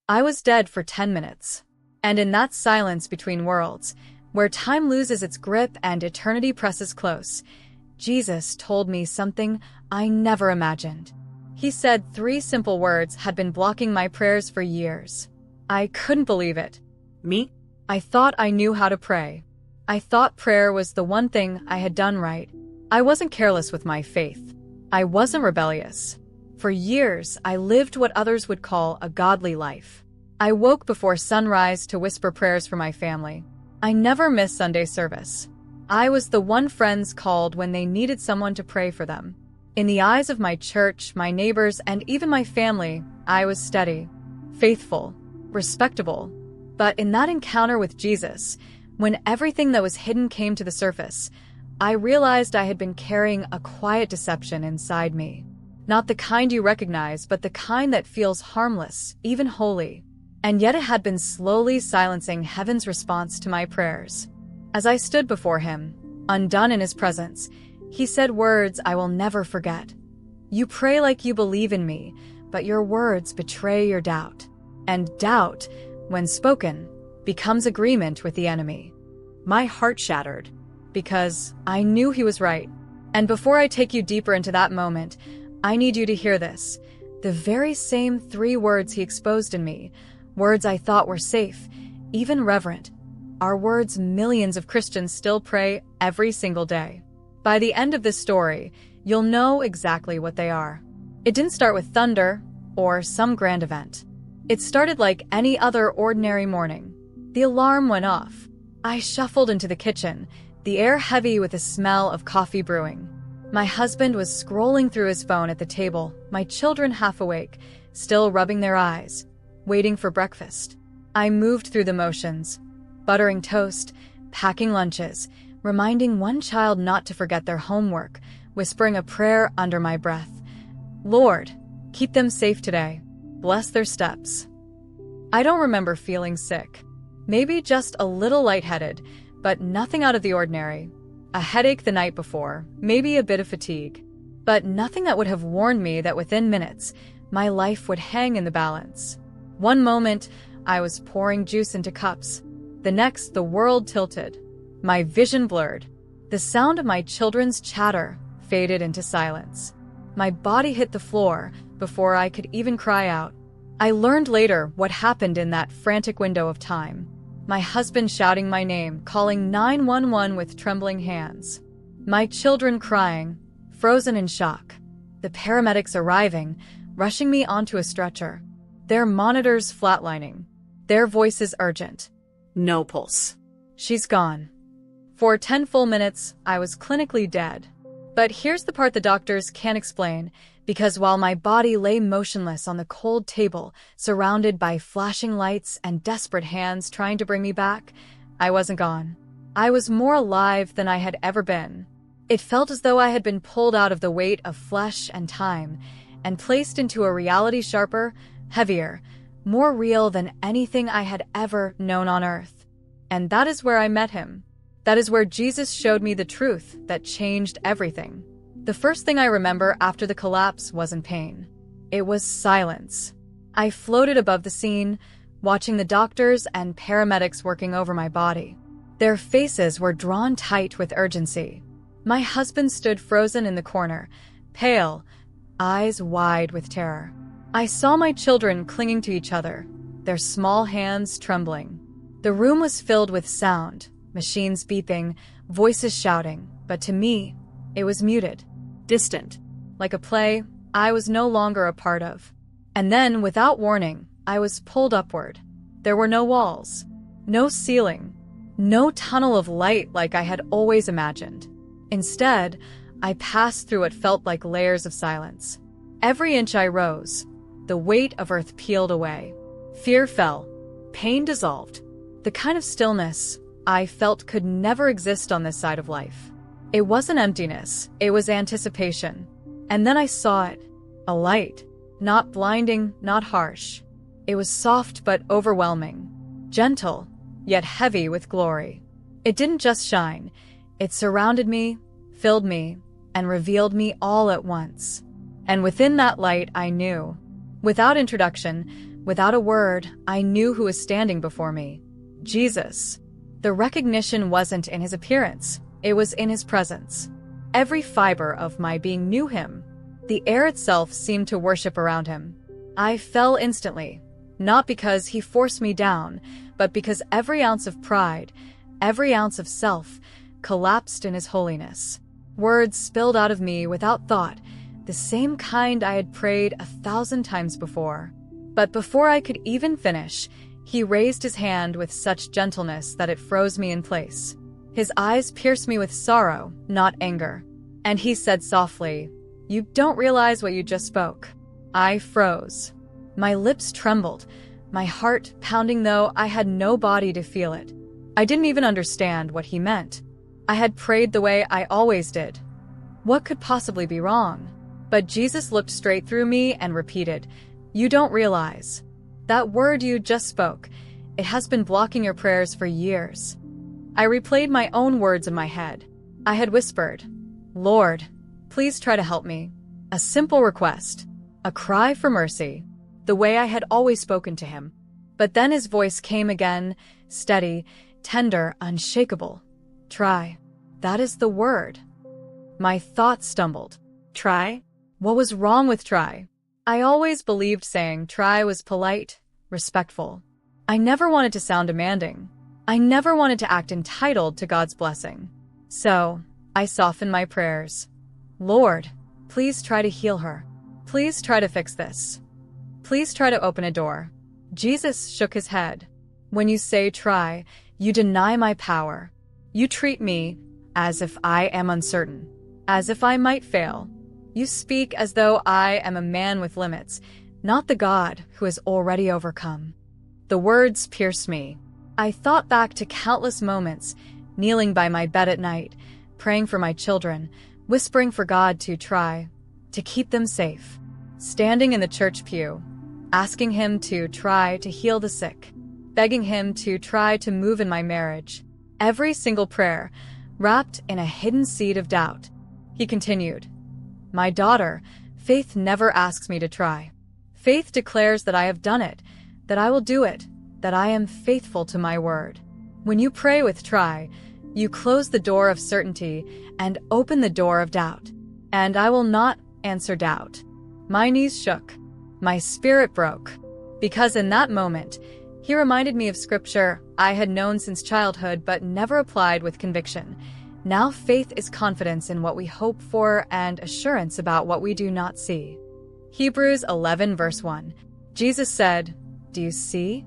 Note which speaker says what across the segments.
Speaker 1: I was dead for 10 minutes. And in that silence between worlds, where time loses its grip and eternity presses close, Jesus told me something I never imagined. He said 3 simple words had been blocking my prayers for years. I couldn't believe it.
Speaker 2: Me?
Speaker 1: I thought I knew how to pray. I thought prayer was the one thing I had done right. I wasn't careless with my faith. I wasn't rebellious. For years, I lived what others would call a godly life. I woke before sunrise to whisper prayers for my family. I never missed Sunday service. I was the one friends called when they needed someone to pray for them. In the eyes of my church, my neighbors, and even my family, I was steady, faithful, respectable. But in that encounter with Jesus, when everything that was hidden came to the surface, I realized I had been carrying a quiet deception inside me. Not the kind you recognize, but the kind that feels harmless, even holy. And yet it had been slowly silencing heaven's response to my prayers. As I stood before him, undone in his presence, he said words I will never forget. You pray like you believe in me, but your words betray your doubt. And doubt, when spoken, becomes agreement with the enemy. My heart shattered, because I knew he was right. And before I take you deeper into that moment, I need you to hear this. The very same 3 words he exposed in me, words I thought were safe, even reverent, are words millions of Christians still pray every single day. By the end of this story, you'll know exactly what they are. It didn't start with thunder or some grand event. It started like any other ordinary morning. The alarm went off. I shuffled into the kitchen, the air heavy with the smell of coffee brewing. My husband was scrolling through his phone at the table, my children half awake, still rubbing their eyes, waiting for breakfast. I moved through the motions, buttering toast, packing lunches, reminding one child not to forget their homework, whispering a prayer under my breath. Lord, keep them safe today. Bless their steps. I don't remember feeling sick. Maybe just a little lightheaded, but nothing out of the ordinary. A headache the night before, maybe a bit of fatigue. But nothing that would have warned me that within minutes, my life would hang in the balance. One moment, I was pouring juice into cups. The next, the world tilted. My vision blurred. The sound of my children's chatter faded into silence. My body hit the floor before I could even cry out. I learned later what happened in that frantic window of time. My husband shouting my name, calling 911 with trembling hands. My children crying, frozen in shock. The paramedics arriving, rushing me onto a stretcher. Their monitors flatlining. Their voices urgent.
Speaker 2: No pulse.
Speaker 1: She's gone. For 10 full minutes, I was clinically dead. But here's the part the doctors can't explain, because while my body lay motionless on the cold table, surrounded by flashing lights and desperate hands trying to bring me back, I wasn't gone. I was more alive than I had ever been. It felt as though I had been pulled out of the weight of flesh and time and placed into a reality sharper, heavier, more real than anything I had ever known on earth. And that is where I met him. That is where Jesus showed me the truth that changed everything. The first thing I remember after the collapse wasn't pain. It was silence. I floated above the scene, watching the doctors and paramedics working over my body. Their faces were drawn tight with urgency. My husband stood frozen in the corner, pale, eyes wide with terror. I saw my children clinging to each other, their small hands trembling. The room was filled with sound, machines beeping, voices shouting, but to me, it was muted, distant, like a play I was no longer a part of. And then, without warning, I was pulled upward. There were no walls, no ceiling, no tunnel of light like I had always imagined. Instead, I passed through what felt like layers of silence. Every inch I rose, the weight of earth peeled away. Fear fell, pain dissolved, the kind of stillness I felt could never exist on this side of life. It wasn't emptiness, it was anticipation. And then I saw it, a light, not blinding, not harsh. It was soft but overwhelming, gentle, yet heavy with glory. It didn't just shine, it surrounded me, filled me, and revealed me all at once. And within that light I knew, without introduction, Without a word, I knew who was standing before me. Jesus. The recognition wasn't in his appearance, it was in his presence. Every fiber of my being knew him. The air itself seemed to worship around him. I fell instantly, not because he forced me down, but because every ounce of pride, every ounce of self, collapsed in his holiness. Words spilled out of me without thought, the same kind I had prayed 1,000 times before. But before I could even finish, he raised his hand with such gentleness that it froze me in place. His eyes pierced me with sorrow, not anger. And he said softly, "You don't realize what you just spoke." I froze. My lips trembled, my heart pounding though I had no body to feel it. I didn't even understand what he meant. I had prayed the way I always did. What could possibly be wrong? But Jesus looked straight through me and repeated, "You don't realize. That word you just spoke, it has been blocking your prayers for years." I replayed my own words in my head. I had whispered, "Lord, please try to help me." A simple request, a cry for mercy, the way I had always spoken to him. But then his voice came again, steady, tender, unshakable. "Try. That is the word." My thoughts stumbled. Try? What was wrong with try? I always believed saying try was polite, respectful. I never wanted to sound demanding. I never wanted to act entitled to God's blessing. So, I softened my prayers. "Lord, please try to heal her. Please try to fix this. Please try to open a door." Jesus shook his head. "When you say try, you deny my power. You treat me as if I am uncertain, as if I might fail. You speak as though I am a man with limits, not the God who has already overcome." The words pierced me. I thought back to countless moments, kneeling by my bed at night, praying for my children, whispering for God to try, to keep them safe. Standing in the church pew, asking him to try to heal the sick, begging him to try to move in my marriage. Every single prayer, wrapped in a hidden seed of doubt. He continued, "My daughter, faith never asks me to try. Faith declares that I have done it, that I will do it, that I am faithful to my word." When you pray with try, you close the door of certainty and open the door of doubt. And I will not answer doubt. My knees shook. My spirit broke. Because in that moment, he reminded me of scripture I had known since childhood but never applied with conviction. Now faith is confidence in what we hope for and assurance about what we do not see. Hebrews 11 verse 1. Jesus said, "Do you see?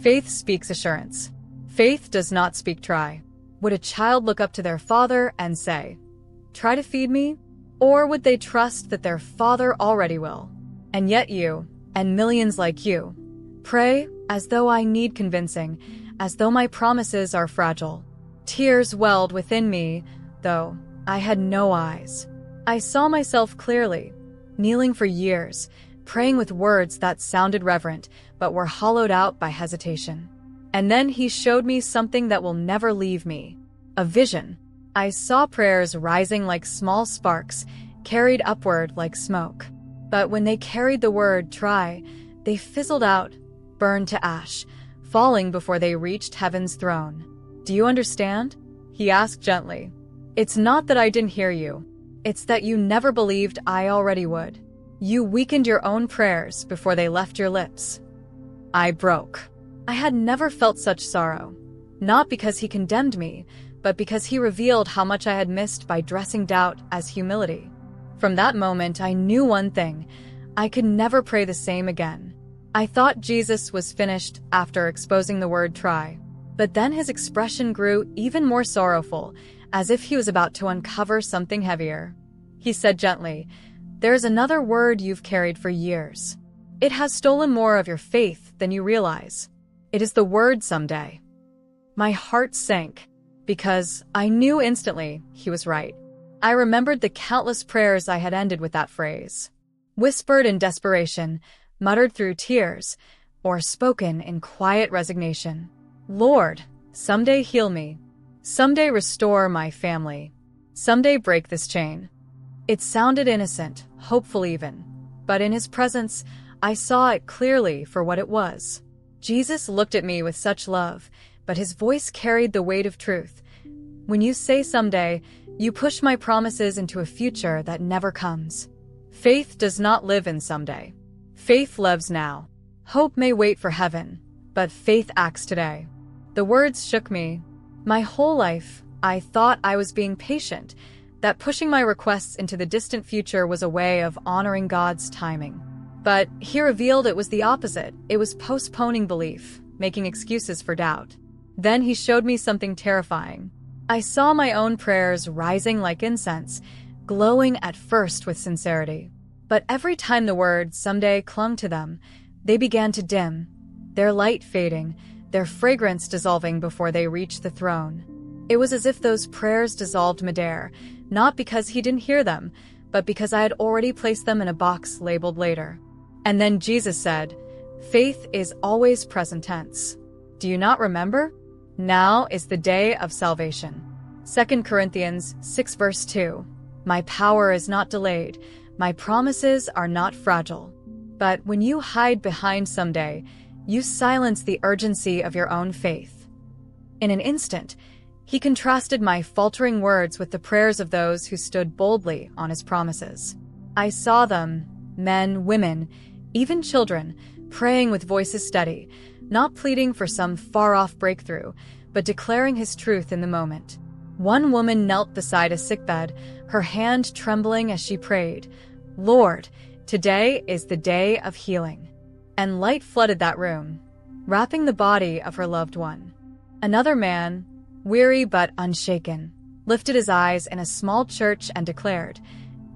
Speaker 1: Faith speaks assurance. Faith does not speak try." Would a child look up to their father and say, "Try to feed me?" Or would they trust that their father already will? And yet you, and millions like you, pray as though I need convincing, as though my promises are fragile. Tears welled within me, though I had no eyes. I saw myself clearly, kneeling for years, praying with words that sounded reverent, but were hollowed out by hesitation. And then he showed me something that will never leave me. A vision. I saw prayers rising like small sparks, carried upward like smoke. But when they carried the word try, they fizzled out, burned to ash, falling before they reached heaven's throne. "Do you understand?" he asked gently. "It's not that I didn't hear you. It's that you never believed I already would. You weakened your own prayers before they left your lips." I broke. I had never felt such sorrow. Not because he condemned me, but because he revealed how much I had missed by dressing doubt as humility. From that moment, I knew one thing. I could never pray the same again. I thought Jesus was finished after exposing the word try. But then his expression grew even more sorrowful, as if he was about to uncover something heavier. He said gently, "There's another word you've carried for years. It has stolen more of your faith than you realize. It is the word someday." My heart sank, because I knew instantly he was right. I remembered the countless prayers I had ended with that phrase. Whispered in desperation, muttered through tears, or spoken in quiet resignation. "Lord, someday heal me. Someday restore my family. Someday break this chain." It sounded innocent, hopeful even. But in his presence, I saw it clearly for what it was. Jesus looked at me with such love, but his voice carried the weight of truth. When you say someday, you push my promises into a future that never comes. Faith does not live in someday. Faith lives now. Hope may wait for heaven, but faith acts today. The words shook me. My whole life, I thought I was being patient, that pushing my requests into the distant future was a way of honoring God's timing. But he revealed it was the opposite. It was postponing belief, making excuses for doubt. Then he showed me something terrifying. I saw my own prayers rising like incense, glowing at first with sincerity. But every time the word someday clung to them, they began to dim, their light fading, their fragrance dissolving before they reached the throne. It was as if those prayers dissolved midair, not because he didn't hear them, but because I had already placed them in a box labeled later. And then Jesus said, "Faith is always present tense. Do you not remember? Now is the day of salvation." 2 Corinthians 6 verse 2. My power is not delayed. My promises are not fragile. But when you hide behind someday, you silence the urgency of your own faith. In an instant, he contrasted my faltering words with the prayers of those who stood boldly on his promises. I saw them, men, women, even children, praying with voices steady, not pleading for some far-off breakthrough, but declaring his truth in the moment. One woman knelt beside a sickbed, her hand trembling as she prayed, "Lord, today is the day of healing." And light flooded that room, wrapping the body of her loved one. Another man, weary but unshaken, lifted his eyes in a small church and declared,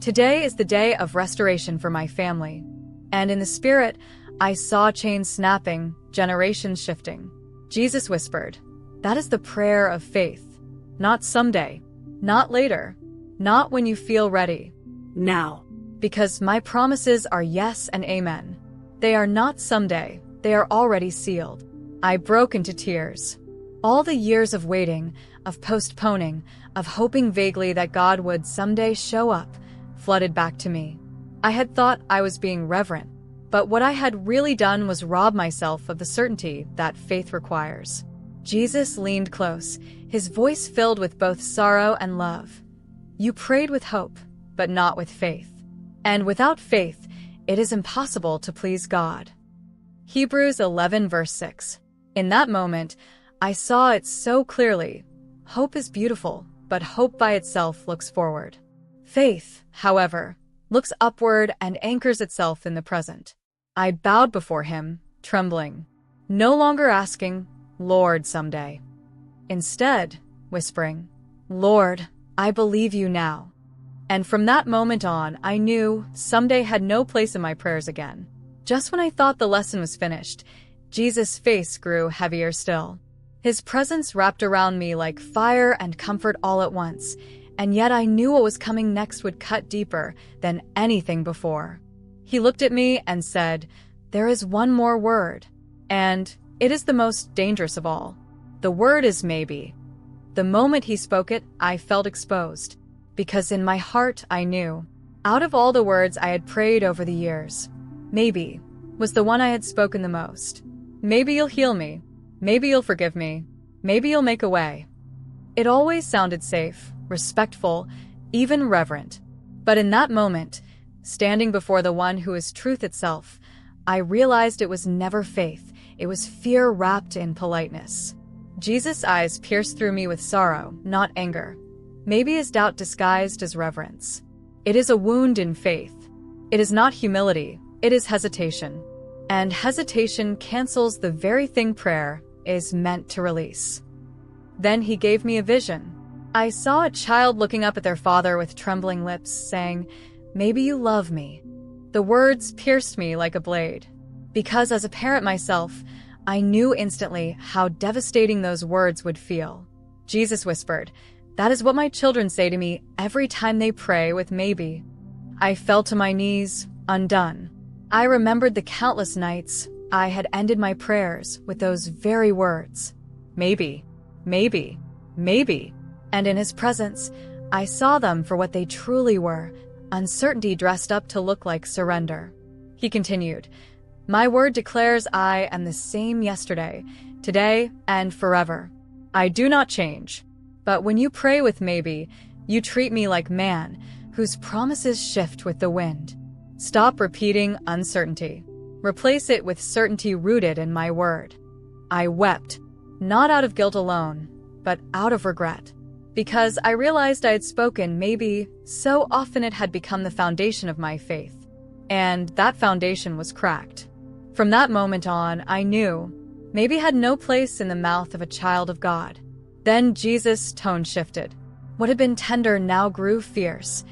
Speaker 1: "Today is the day of restoration for my family." And in the spirit, I saw chains snapping, generations shifting. Jesus whispered, "That is the prayer of faith. Not someday, not later, not when you feel ready. Now. Because my promises are yes and amen. They are not someday, they are already sealed." I broke into tears. All the years of waiting, of postponing, of hoping vaguely that God would someday show up, flooded back to me. I had thought I was being reverent, but what I had really done was rob myself of the certainty that faith requires. Jesus leaned close, his voice filled with both sorrow and love. "You prayed with hope, but not with faith. And without faith, it is impossible to please God." Hebrews 11 verse 6. In that moment, I saw it so clearly. Hope is beautiful, but hope by itself looks forward. Faith, however, looks upward and anchors itself in the present. I bowed before him, trembling, no longer asking, "Lord, someday." Instead, whispering, "Lord, I believe you now." And from that moment on, I knew someday had no place in my prayers again. Just when I thought the lesson was finished, Jesus' face grew heavier still. His presence wrapped around me like fire and comfort all at once, and yet I knew what was coming next would cut deeper than anything before. He looked at me and said, "There is one more word, and it is the most dangerous of all. The word is maybe." The moment he spoke it, I felt exposed, because in my heart I knew, out of all the words I had prayed over the years, maybe was the one I had spoken the most. Maybe you'll heal me. Maybe you'll forgive me. Maybe you'll make a way. It always sounded safe, respectful, even reverent. But in that moment, standing before the one who is truth itself, I realized it was never faith. It was fear wrapped in politeness. Jesus' eyes pierced through me with sorrow, not anger. Maybe his doubt disguised as reverence. It is a wound in faith. It is not humility, it is hesitation. And hesitation cancels the very thing prayer is meant to release. Then he gave me a vision. I saw a child looking up at their father with trembling lips, saying, "Maybe you love me." The words pierced me like a blade. Because as a parent myself, I knew instantly how devastating those words would feel. Jesus whispered, "That is what my children say to me every time they pray with maybe." I fell to my knees, undone. I remembered the countless nights I had ended my prayers with those very words. Maybe, maybe, maybe. And in his presence, I saw them for what they truly were, uncertainty dressed up to look like surrender. He continued, My word declares I am the same yesterday, today, and forever. I do not change. But when you pray with maybe, you treat me like man, whose promises shift with the wind. Stop repeating uncertainty. Replace it with certainty rooted in my word. I wept, not out of guilt alone, but out of regret. Because I realized I had spoken maybe so often it had become the foundation of my faith. And that foundation was cracked. From that moment on, I knew maybe had no place in the mouth of a child of God. Then Jesus' tone shifted. What had been tender now grew fierce,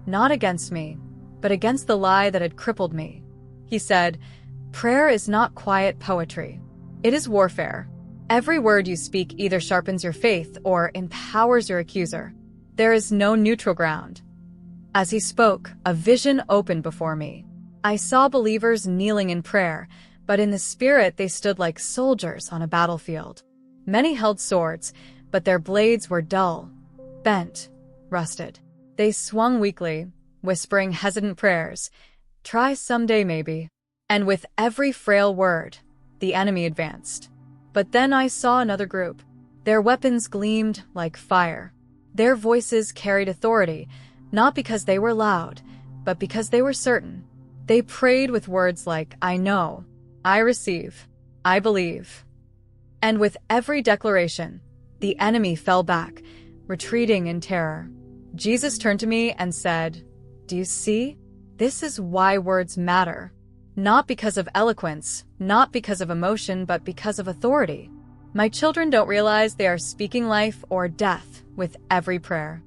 Speaker 1: not against me, but against the lie that had crippled me. He said, "Prayer is not quiet poetry. It is warfare. Every word you speak either sharpens your faith or empowers your accuser. There is no neutral ground." As he spoke, a vision opened before me. I saw believers kneeling in prayer, but in the spirit they stood like soldiers on a battlefield. Many held swords, but their blades were dull, bent, rusted. They swung weakly, whispering hesitant prayers, "Try someday maybe." And with every frail word, the enemy advanced. But then I saw another group. Their weapons gleamed like fire. Their voices carried authority, not because they were loud, but because they were certain. They prayed with words like, "I know, I receive, I believe." And with every declaration, the enemy fell back, retreating in terror. Jesus turned to me and said, "Do you see? This is why words matter. Not because of eloquence, not because of emotion, but because of authority. My children don't realize they are speaking life or death with every prayer."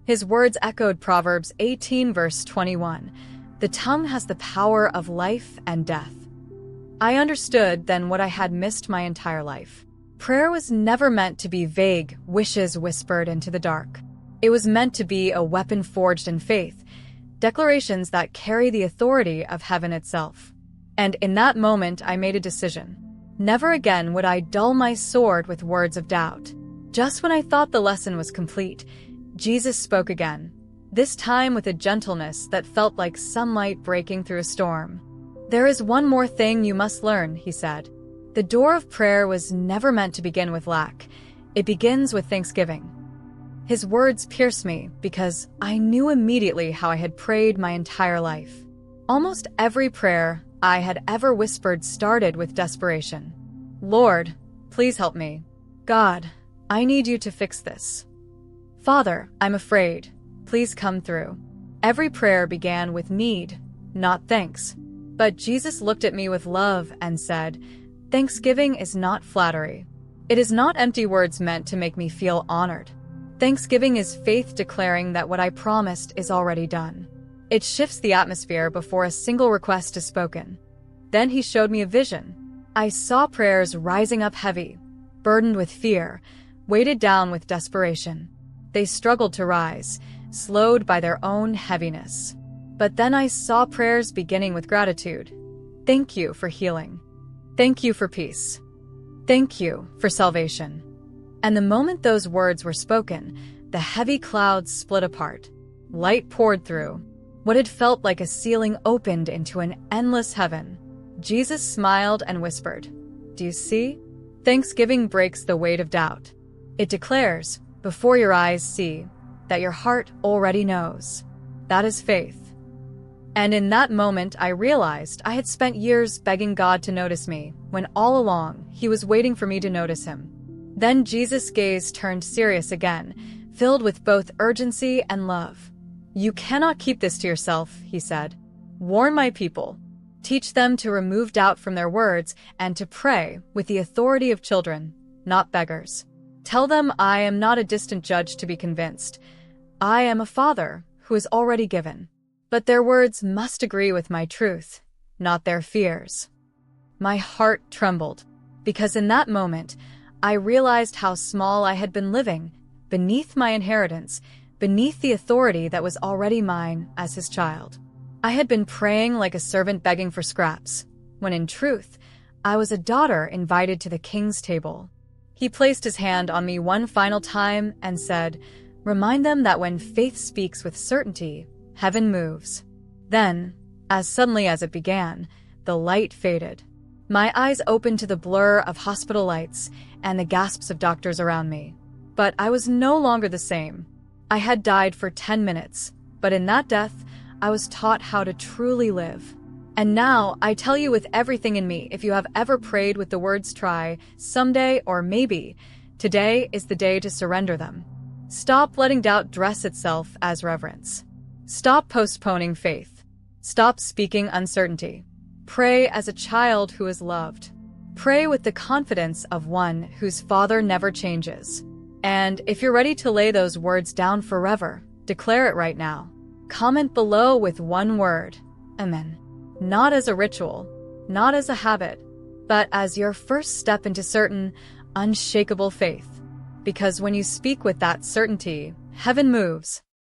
Speaker 1: His words echoed Proverbs 18 verse 21. The tongue has the power of life and death. I understood then what I had missed my entire life. Prayer was never meant to be vague wishes whispered into the dark. It was meant to be a weapon forged in faith, declarations that carry the authority of heaven itself. And in that moment, I made a decision. Never again would I dull my sword with words of doubt. Just when I thought the lesson was complete, Jesus spoke again, this time with a gentleness that felt like sunlight breaking through a storm. "There is one more thing you must learn," he said. "The door of prayer was never meant to begin with lack. It begins with thanksgiving." His words pierced me because I knew immediately how I had prayed my entire life. Almost every prayer I had ever whispered started with desperation. "Lord, please help me. God, I need you to fix this. Father, I'm afraid. Please come through." Every prayer began with need, not thanks. But Jesus looked at me with love and said, "Thanksgiving is not flattery. It is not empty words meant to make me feel honored. Thanksgiving is faith declaring that what I promised is already done. It shifts the atmosphere before a single request is spoken." Then he showed me a vision. I saw prayers rising up heavy, burdened with fear, weighted down with desperation. They struggled to rise, slowed by their own heaviness. But then I saw prayers beginning with gratitude. "Thank you for healing. Thank you for peace. Thank you for salvation." And the moment those words were spoken, the heavy clouds split apart. Light poured through. What had felt like a ceiling opened into an endless heaven. Jesus smiled and whispered, "Do you see? Thanksgiving breaks the weight of doubt. It declares, before your eyes see, that your heart already knows. That is faith." And in that moment, I realized I had spent years begging God to notice me, when all along, he was waiting for me to notice him. Then Jesus' gaze turned serious again, filled with both urgency and love. "You cannot keep this to yourself," he said. "Warn my people. Teach them to remove doubt from their words and to pray with the authority of children, not beggars. Tell them I am not a distant judge to be convinced. I am a father who is already given. But their words must agree with my truth, not their fears." My heart trembled, because in that moment, I realized how small I had been living, beneath my inheritance, beneath the authority that was already mine as his child. I had been praying like a servant begging for scraps, when in truth, I was a daughter invited to the king's table. He placed his hand on me one final time and said, "Remind them that when faith speaks with certainty, heaven moves." Then, as suddenly as it began, the light faded. My eyes opened to the blur of hospital lights and the gasps of doctors around me. But I was no longer the same. I had died for 10 minutes, but in that death, I was taught how to truly live. And now, I tell you with everything in me, if you have ever prayed with the words try, someday, or maybe, today is the day to surrender them. Stop letting doubt dress itself as reverence. Stop postponing faith. Stop speaking uncertainty. Pray as a child who is loved. Pray with the confidence of one whose Father never changes. And if you're ready to lay those words down forever, declare it right now. Comment below with one word, Amen. Not as a ritual, not as a habit, but as your first step into certain, unshakable faith. Because when you speak with that certainty, heaven moves.